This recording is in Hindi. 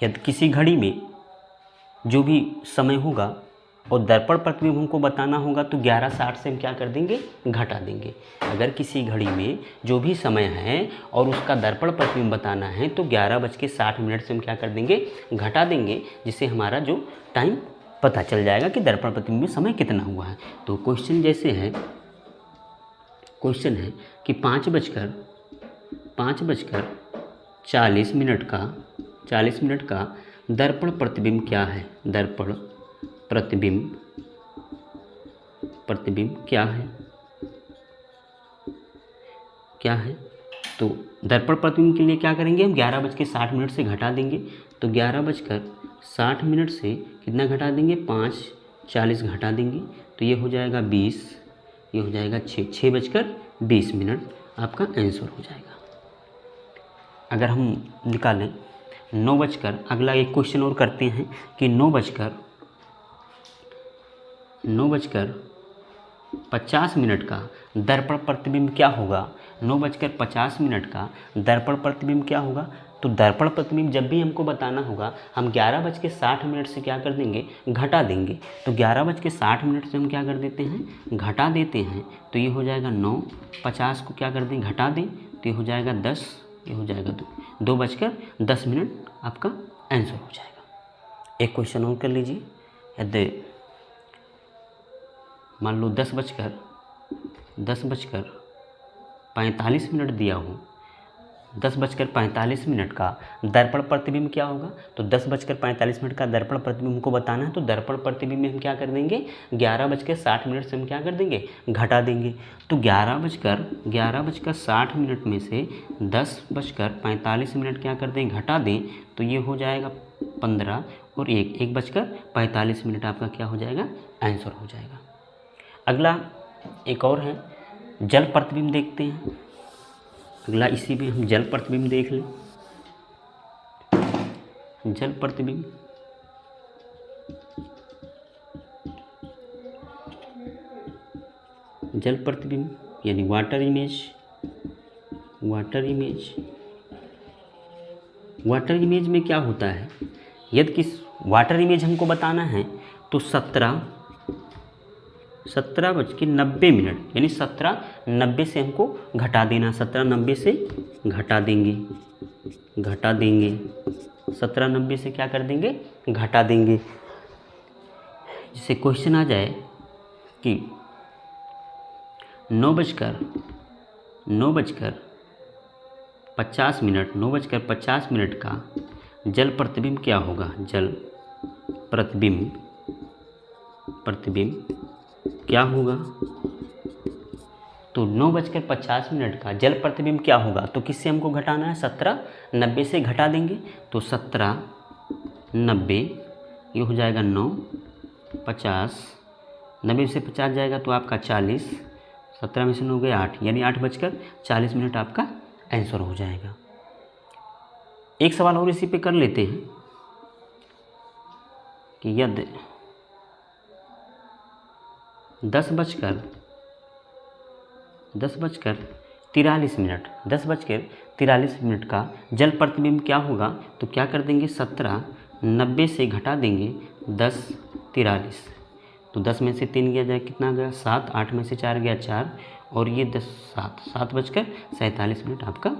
यदि किसी घड़ी में जो भी समय होगा और दर्पण प्रतिबिंब हमको बताना होगा तो 11:60 से हम क्या कर देंगे, घटा देंगे। अगर किसी घड़ी में जो भी समय है और उसका दर्पण प्रतिबिंब बताना है तो 11:60 से हम क्या कर देंगे, घटा देंगे, जिससे हमारा जो टाइम पता चल जाएगा कि दर्पण प्रतिबिंब में समय कितना हुआ है। तो क्वेश्चन जैसे है, क्वेश्चन है कि 5:40 मिनट का दर्पण प्रतिबिंब क्या है, दर्पण प्रतिबिंब क्या है। तो दर्पण प्रतिबिंब के लिए क्या करेंगे हम, 11:60 से घटा देंगे। तो 11:60 से कितना घटा देंगे, 5:40 घटा देंगे, तो ये हो जाएगा 20, ये हो जाएगा 6:20 आपका आंसर हो जाएगा। अगर हम निकालें 9 अगला एक क्वेश्चन और करते हैं कि 9:50 का दर्पण प्रतिबिंब क्या होगा। 9:50 का दर्पण प्रतिबिंब क्या होगा। तो दर्पण प्रतिबिंब जब भी हमको बताना होगा हम 11:60 से क्या कर देंगे, घटा देंगे। तो 11:60 से हम क्या कर देते हैं, घटा देते हैं। तो ये हो जाएगा 9:50 को क्या कर दें, घटा दें, तो ये हो जाएगा 10, ये हो जाएगा 2:10 आपका आंसर हो जाएगा। एक क्वेश्चन और कर लीजिए। यदि मान लो 10:45 दिया हो, 10:45 का दर्पण प्रतिबिंब क्या होगा। तो 10:45 का दर्पण प्रतिबिंब को बताना है तो दर्पण प्रतिबिंब में हम क्या कर देंगे, 11:60 से हम क्या कर देंगे, घटा देंगे। तो 11:60 में से 10:45 क्या कर दें, घटा दें, तो ये हो जाएगा 15 और 1:45 आपका क्या हो जाएगा, आंसर हो जाएगा। अगला एक और है जल प्रतिबिंब देखते हैं। अगला इसी में हम जल प्रतिबिंब देख लें। जल प्रतिबिंब यानी वाटर इमेज में क्या होता है, यदि किस वाटर इमेज हमको बताना है तो 17:90 यानी 17:90 से हमको घटा देना, 17:90 से घटा देंगे 17:90 से क्या कर देंगे, घटा देंगे। जिससे क्वेश्चन आ जाए कि 9:50 का जल प्रतिबिंब क्या होगा। जल प्रतिबिंब क्या होगा। तो 9:50 का जल प्रतिबिंब क्या होगा, तो किससे हमको घटाना है, 17:90 से घटा देंगे। तो 17:90 ये हो जाएगा 9:50, 90 से 50 जाएगा तो आपका 40, 17 में से 9 गए 8, यानी 8:40 आपका आंसर हो जाएगा। एक सवाल और इसी पे कर लेते हैं कि यदि 10:43 का जल प्रतिबिंब क्या होगा। तो क्या कर देंगे, 17:90 से घटा देंगे 10:43, तो 10 में से 3 गया जाए कितना गया 7, 8 में से 4 गया 4 और ये 7:47 आपका